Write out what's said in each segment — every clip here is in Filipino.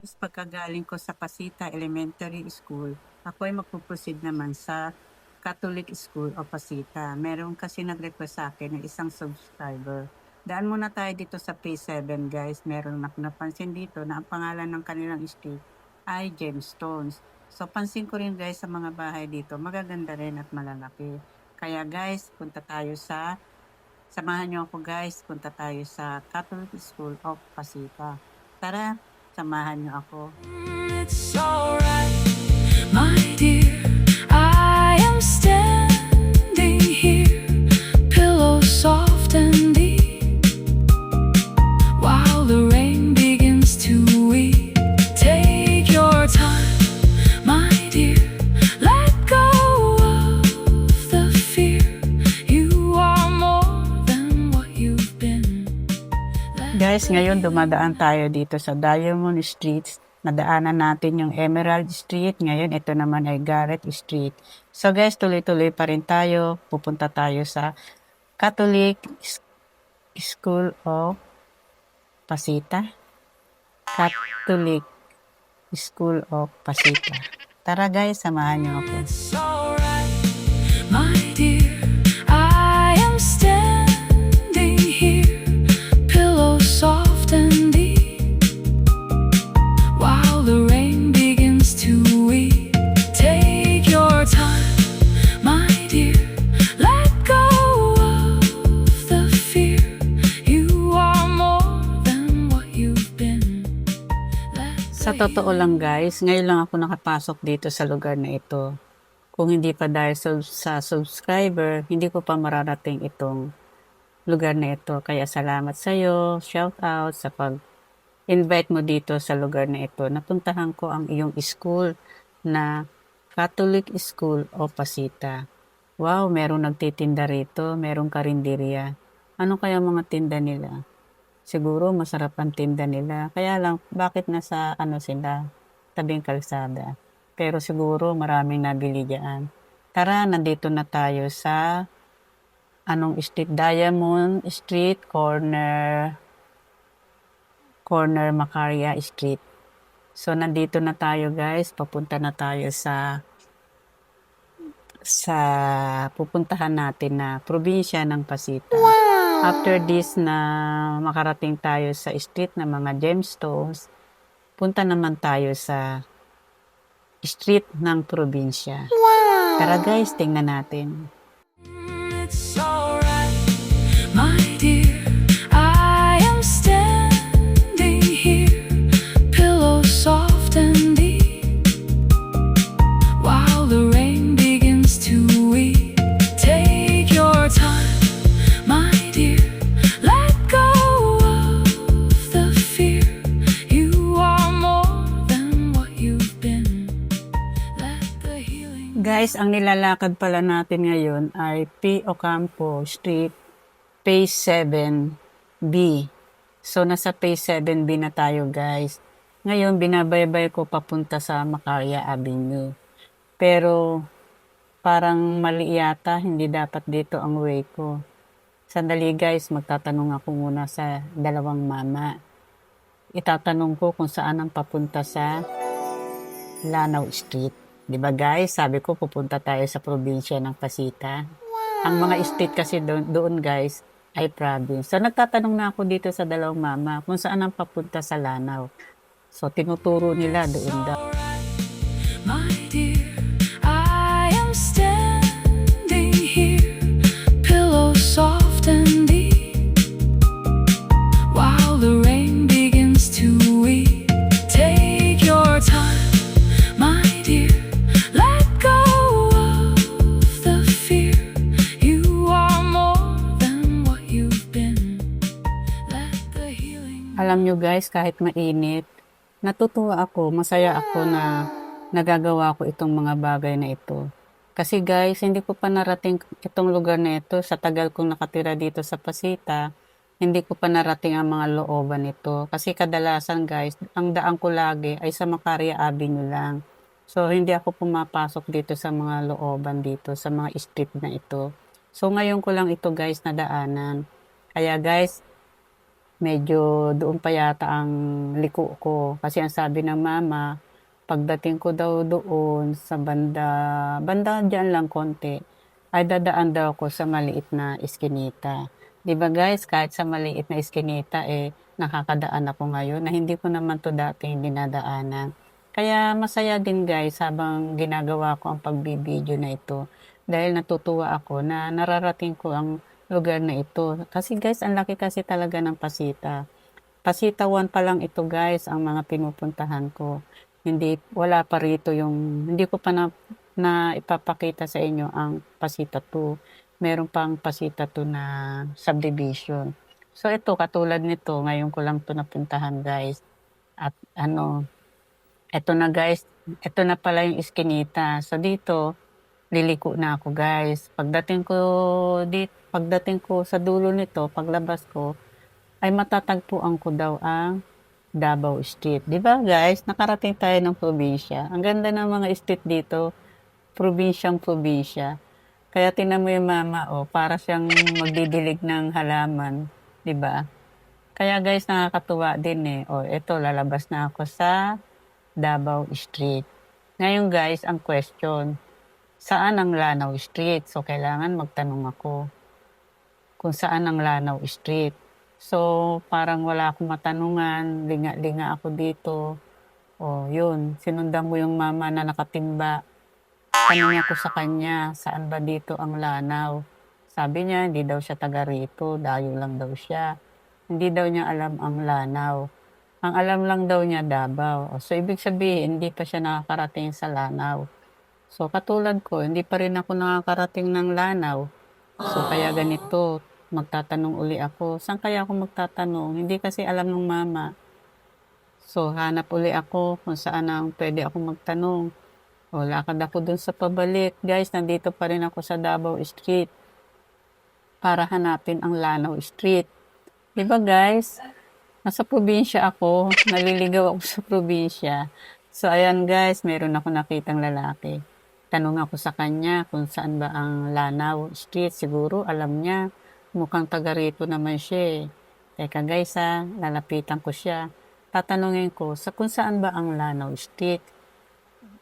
Tapos pagkagaling ko sa Pasita Elementary School, ako ay magpuproceed naman sa Catholic School o Pasita. Meron kasi nag-request sa akin ng isang subscriber. Daan muna tayo dito sa P7 guys. Meron napansin dito na ang pangalan ng kanilang street ay Gemstones. So pansin ko rin guys sa mga bahay dito, magaganda rin at malalaki. Kaya guys, samahan niyo ako guys, punta tayo sa Catholic School of Pasita. Tara, samahan niyo ako. It's alright, my dear. I am standing here, pillow soft and deep, while the rain begins to weep. Take your time, my dear. Let go of the fear. You are more than what you've been. Guys, ngayon dumadaan tayo dito sa Diamond Street. Nadaanan natin yung Emerald Street. Ngayon, ito naman ay Garrett Street. So guys, tuloy-tuloy pa rin tayo. Pupunta tayo sa Catholic School of Pasita. Catholic School of Pasita. Tara guys, samahan niyo ako. It's alright, my dear. I am standing here, pillow soft and deep, while the rain begins to weep. Take your time, my dear. Let go of the fear. You are more than what you've been. Sa totoo lang guys, ngayon lang ako nakapasok dito sa lugar na ito. Kung hindi pa dahil sa subscriber, hindi ko pa mararating itong lugar na ito. Kaya salamat sa iyo, shout out sa pag-invite mo dito sa lugar na ito. Napuntahan ko ang iyong school na Catholic School of Pasita. Wow, merong nagtitinda rito, merong karinderya. Ano kaya mga tinda nila? Siguro masarap ang tinda nila. Kaya lang, bakit nasa sila, tabing kalsada? Pero siguro maraming nabili diyan. Tara, nandito na tayo sa street? Diamond Street, corner Macaria Street. So, nandito na tayo guys. Papunta na tayo sa pupuntahan natin na probinsya ng Pasita. After this na makarating tayo sa street ng mga gemstones, punta naman tayo sa street ng probinsya. Tara guys, tingnan natin. It's alright, my dear. I am standing here, pillow soft and deep, while the rain begins to weep. Take your time, my dear. Let go of the fear. You are more than what you've been. Let the healing. Guys, ang nilalakad pala natin ngayon ay P. Ocampo Street, Phase 7B. So, nasa Phase 7B na tayo guys. Ngayon, binabaybay ko papunta sa Macaria Avenue. Pero, parang mali yata, hindi dapat dito ang way ko. Sandali guys, magtatanong ako muna sa dalawang mama. Itatanong ko kung saan ang papunta sa Lanao Street. Di ba guys, sabi ko pupunta tayo sa probinsya ng Pasita. Ang mga street kasi doon guys ay province. So nagtatanong na ako dito sa dalawang mama kung saan ang papunta sa Lanao. So tinuturo nila doon daw. My dear, I am standing here, pillow soft and deep, while the rain begins to weep. Take your time, my dear. Let go of the fear. You are more than what you've been. Let the healing. Alam nyo guys, kahit mainit, natutuwa ako, masaya ako na nagagawa ko itong mga bagay na ito. Kasi guys, hindi ko pa narating itong lugar na ito. Sa tagal kong nakatira dito sa Pasita, hindi ko pa narating ang mga looban nito. Kasi kadalasan guys, ang daan ko lagi ay sa Macaria Avenue lang. So, hindi ako pumapasok dito sa mga looban dito, sa mga street na ito. So, ngayon ko lang ito guys nadaanan. Kaya guys, medyo doon pa yata ang liko ko. Kasi ang sabi ng mama, pagdating ko daw doon sa banda dyan lang konti, ay dadaan daw ako sa maliit na iskinita. 'Di ba guys, kahit sa maliit na iskinita nakakadaan ako ngayon na hindi ko naman to dating dinadaanan. Kaya masaya din guys habang ginagawa ko ang pagbibideo na ito dahil natutuwa ako na nararating ko ang lugar na ito. Kasi guys, ang laki kasi talaga ng Pasita. Pasita 1 pa lang ito guys ang mga pinupuntahan ko. Wala pa rito hindi ko pa na ipapakita sa inyo ang Pasita 2. Meron pang Pasita 2 na subdivision. So ito, katulad nito, ngayon ko lang to napuntahan guys. At eto na guys, eto na pala yung iskinita. So dito, liliko na ako guys. Pagdating ko sa dulo nito, paglabas ko, ay matatagpuan ko daw ang Davao Street. 'Di ba guys? Nakarating tayo ng probinsya. Ang ganda ng mga street dito, probinsya. Kaya tingnan mo yung mama, para siyang magdidilig ng halaman, 'di ba? Kaya guys, nakakatuwa din eto, lalabas na ako sa Davao Street. Ngayon guys, ang question, saan ang Lanao Street? So, kailangan magtanong ako kung saan ang Lanao Street. So, parang wala akong matanungan, linga-linga ako dito. Yun, sinundan mo yung mama na nakatimba. Tanong ako sa kanya, saan ba dito ang Lanao? Sabi niya, hindi daw siya taga rito, dayo lang daw siya. Hindi daw niya alam ang Lanao. Ang alam lang daw niya Davao. So, ibig sabihin, hindi pa siya nakakarating sa Lanao. So, katulad ko, hindi pa rin ako nakakarating ng Lanao. So, kaya ganito, magtatanong uli ako. Saan kaya ako magtatanong? Hindi kasi alam ng mama. So, hanap uli ako kung saan ang pwede ako magtanong. Lakad ako dun sa pabalik. Guys, nandito pa rin ako sa Davao Street para hanapin ang Lanao Street. Diba guys? Nasa probinsya ako. Naliligaw ako sa probinsya. So, ayan guys, meron ako nakitang lalaki. Tanong ako sa kanya kung saan ba ang Lanao Street. Siguro alam niya. Mukhang taga rito naman siya. Teka guys lalapitan ko siya. Tatanungin ko kung saan ba ang Lanao Street.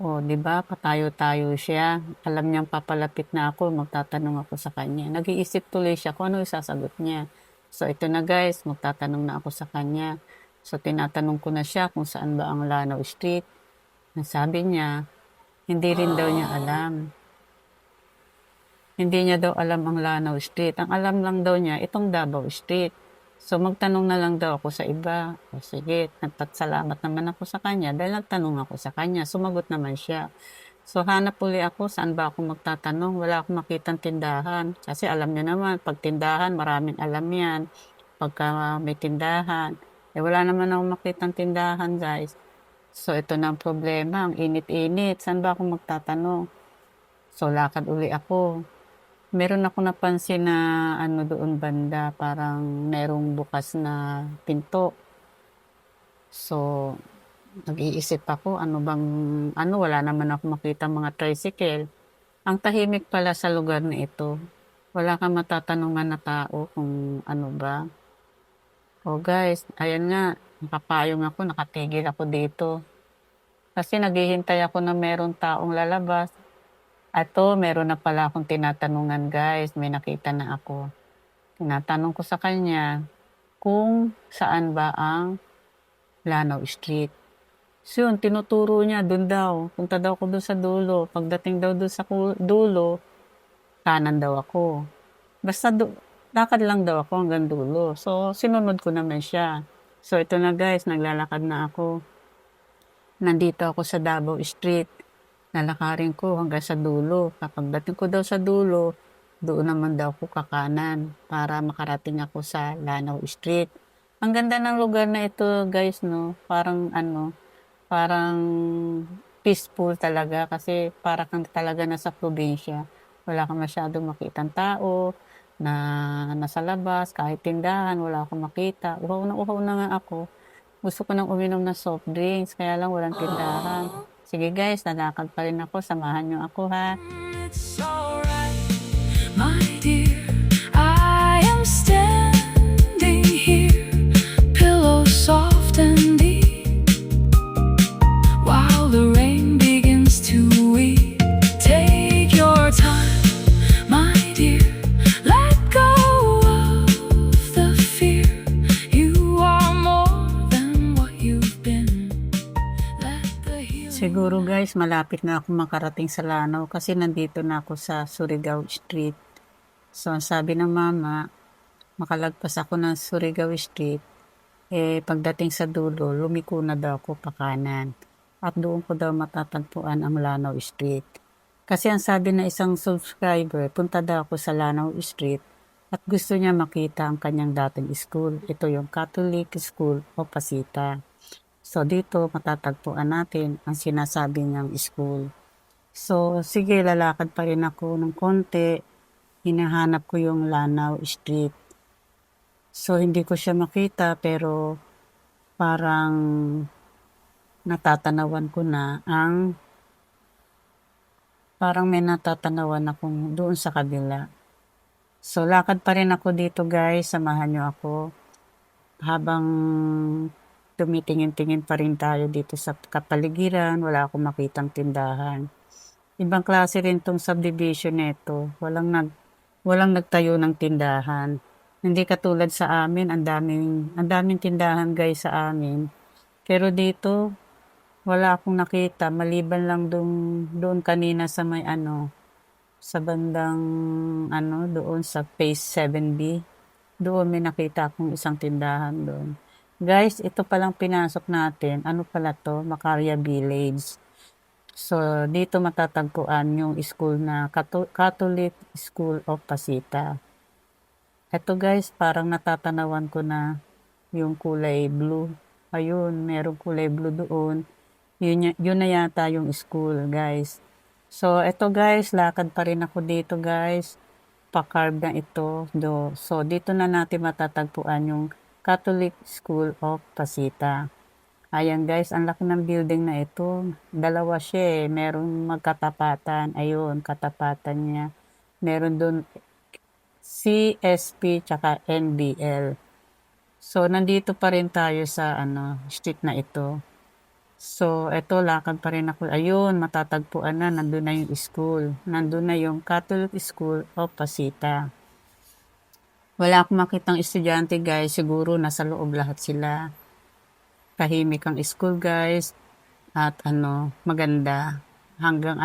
'Di ba? Patayo-tayo siya. Alam niyang papalapit na ako, magtatanong ako sa kanya. Nag-iisip tuloy siya kung ano isasagot niya. So ito na guys, magtatanong na ako sa kanya. So tinatanong ko na siya kung saan ba ang Lanao Street. Sabi niya, hindi rin daw niya alam. Hindi niya daw alam ang Lanao Street. Ang alam lang daw niya, itong Davao Street. So, magtanong na lang daw ako sa iba. Sige, nagpasalamat naman ako sa kanya dahil nagtanong ako sa kanya. Sumagot naman siya. So, hanap uli ako saan ba ako magtatanong. Wala akong makitang tindahan. Kasi alam niya naman, pag tindahan, maraming alam yan. Pagka may tindahan. Wala naman akong makitang tindahan, guys. So, ito na ang problema. Ang init-init. Saan ba ako magtatanong? So, lakad uli ako. Meron ako napansin na doon banda, parang merong bukas na pinto. So, nag-iisip ako, wala naman ako makita mga tricycle. Ang tahimik pala sa lugar na ito. Wala kang matatanungan na tao kung ano ba. Guys, ayan nga, nakapayong ako, nakatigil ako dito. Kasi naghihintay ako na merong taong lalabas. Meron na pala akong tinatanungan guys, may nakita na ako. Tinatanong ko sa kanya kung saan ba ang Lanao Street. So yun, tinuturo niya doon daw. Punta daw ako doon sa dulo. Pagdating daw doon sa dulo, kanan daw ako. Basta lakad lang daw ako hanggang dulo. So sinunod ko naman siya. So ito na guys, naglalakad na ako. Nandito ako sa Davao Street. Lalakarin ko hanggang sa dulo. Kapagdating ko daw sa dulo, doon naman daw ako kakanan para makarating ako sa Lanao Street. Ang ganda ng lugar na ito, guys, no? Parang peaceful talaga kasi para kang talaga nasa probinsya. Wala kang masyadong makitang tao na nasa labas, kahit tindahan, wala akong makita. Uhaw na nga ako. Gusto ko nang uminom ng soft drinks, kaya lang walang tindahan. Sige guys, lalakad pa rin ako. Samahan niyo ako ha. It's alright, my dear. I am standing here, Siguro guys, malapit na ako makarating sa Lanao kasi nandito na ako sa Surigao Street. So, ang sabi ng mama, makalagpas ako ng Surigao Street, pagdating sa dulo, lumiko na daw ako pa kanan. At doon ko daw matatagpuan ang Lanao Street. Kasi ang sabi ng isang subscriber, punta daw ako sa Lanao Street at gusto niya makita ang kanyang dating school. Ito yung Catholic School of Pasita. So, dito matatagpuan natin ang sinasabi niyang school. So, sige, lalakad pa rin ako ng konti. Hinahanap ko yung Lanao Street. So, hindi ko siya makita pero parang natatanawan ko na parang may natatanawan akong doon sa kabila. So, lakad pa rin ako dito guys. Samahan niyo ako habang tumitingin-tingin pa rin tayo dito sa kapaligiran. Wala akong makitang tindahan. Ibang klase rin tong subdivision nito. Walang nagtayo ng tindahan. Hindi katulad sa amin, ang daming tindahan guys sa amin. Pero dito, wala akong nakita. Maliban lang doon kanina sa may sa bandang doon sa phase 7B. Doon may nakita akong isang tindahan doon. Guys, ito palang pinasok natin. Ano pala to? Macaria Village. So, dito matatagpuan yung school na Catholic School of Pasita. Ito guys, parang natatanawan ko na yung kulay blue. Ayun, merong kulay blue doon. Yun na yata yung school guys. So, ito guys, lakad pa rin ako dito guys. Pa-carve na ito. So, dito na natin matatagpuan yung Catholic School of Pasita. Ayan guys, ang laki ng building na ito. Dalawa siya eh. Merong magkatapatan. Ayun, katapatan niya. Meron doon CSP tsaka NBL. So, nandito pa rin tayo sa street na ito. So, eto, lakad pa rin ako. Ayun, matatagpuan na. Nandun na yung school. Nandun na yung Catholic School of Pasita. Wala akong makitang estudyante guys. Siguro nasa loob lahat sila. Tahimik ang school guys. At maganda. Hanggang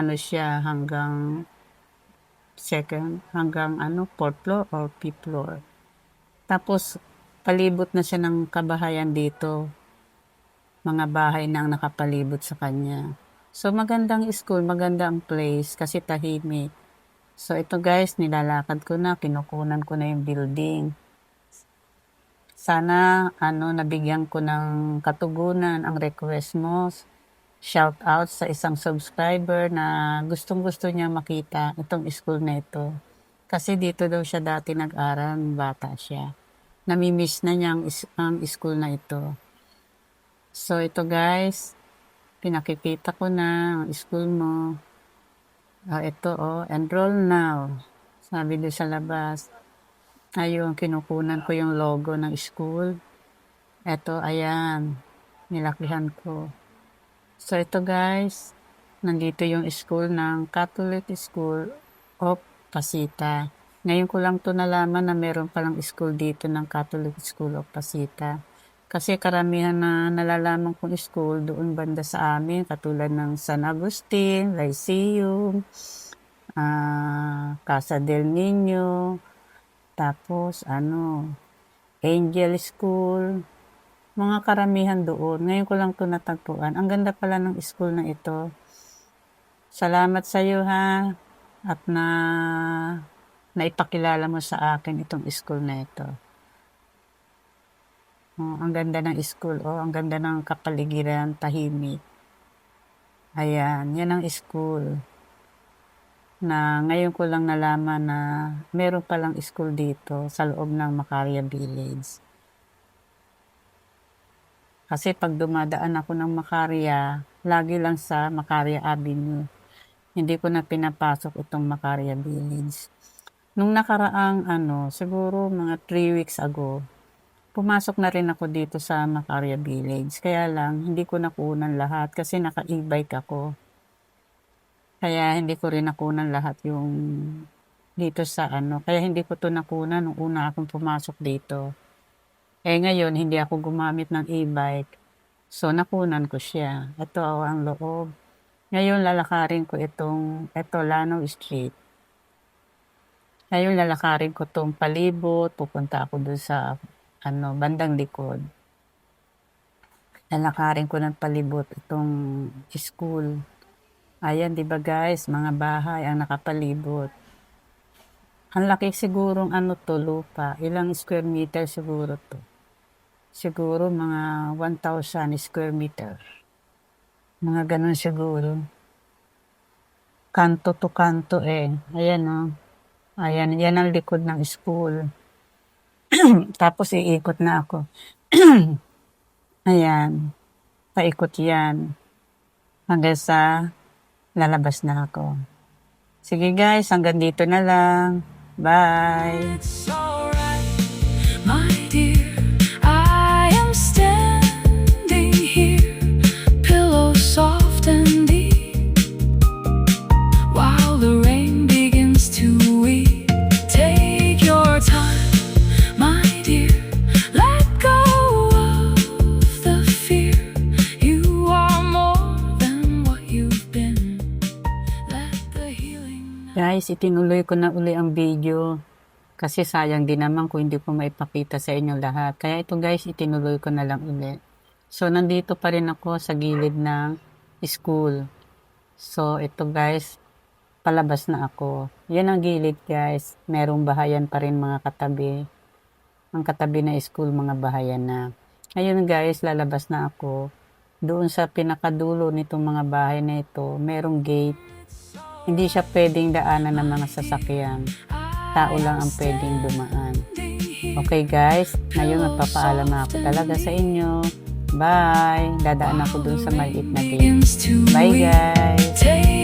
hanggang fourth floor or fifth floor. Tapos, palibot na siya ng kabahayan dito. Mga bahay na ang nakapalibot sa kanya. So, magandang school, magandang place kasi tahimik. So, ito guys, nilalakad ko na, kinukunan ko na yung building. Sana, nabigyan ko ng katugunan ang request mo. Shout out sa isang subscriber na gustong-gusto niya makita itong school na ito. Kasi dito daw siya dati nag-aral, bata siya. Namimiss na niya ang school na ito. So, ito guys, pinakikita ko na ang school mo. Ito enroll now. Sabi doon sa labas. Ayun, kinukunan ko yung logo ng school. Ito, ayan, nilakihan ko. So, ito guys, nandito yung school ng Catholic School of Pasita. Ngayon ko lang to nalaman na meron palang school dito ng Catholic School of Pasita. Kasi karamihan na nalalaman kong school doon banda sa amin, katulad ng San Agustin, Lyceum, Casa del Niño, tapos Angel School, mga karamihan doon. Ngayon ko lang ito natagpuan. Ang ganda pala ng school na ito. Salamat sa iyo ha, at naipakilala mo sa akin itong school na ito. Ang ganda ng school, ang ganda ng kapaligiran, tahimik. Ayan, yan ang school. Na ngayon ko lang nalaman na meron palang school dito sa loob ng Macaria Village. Kasi pag dumadaan ako ng Macaria, lagi lang sa Macaria Avenue. Hindi ko na pinapasok itong Macaria Village. Nung nakaraang siguro mga 3 weeks ago, pumasok na rin ako dito sa Macaria Village. Kaya lang, hindi ko nakunan lahat kasi naka-e-bike ako. Kaya hindi ko rin nakunan lahat yung dito sa Kaya hindi ko to nakunan nung una akong pumasok dito. Ngayon, hindi ako gumamit ng e-bike. So, nakunan ko siya. Ito ang loob. Ngayon lalakarin ko ito Lanao Street. Ngayon lalakarin ko tong palibot, pupunta ako dun sa bandang likod. Lalakarin ko ng palibot itong school. Ayan, 'di ba guys, mga bahay ang nakapalibot. Ang laki sigurong lupa. Ilang square meter siguro to? Siguro mga 1,000 square meter. Mga ganun siguro. Kanto to kanto eh. Ayan oh. Ayan, yan ang likod ng school. Tapos iikot na ako. Ayan. Paikot yan. Hanggang sa lalabas na ako. Sige guys, hanggang dito na lang. Bye! It's alright, my dear. I am standing here, pillow soft and deep, while the rain begins to weep. Take your time, my dear. Let go of the fear. You are more than what you've been. Let the healing now. Guys, itinuloy ko na uli ang video. Kasi sayang din naman kung hindi ko maipakita sa inyo lahat. Kaya ito guys, itinuloy ko na lang uli. So, nandito pa rin ako sa gilid ng school. So, ito guys, palabas na ako. Yan ang gilid guys. Merong bahayan pa rin mga katabi. Ang katabi na school, mga bahayan na. Ngayon guys, lalabas na ako. Doon sa pinakadulo nitong mga bahay na ito, merong gate. Hindi siya pwedeng daanan ng mga sasakyan. Tao lang ang pwedeng dumaan. Okay guys, ngayon magpapaalam na ako talaga sa inyo. Bye! Dadaan ako dun sa maliit na gate. Bye guys! Take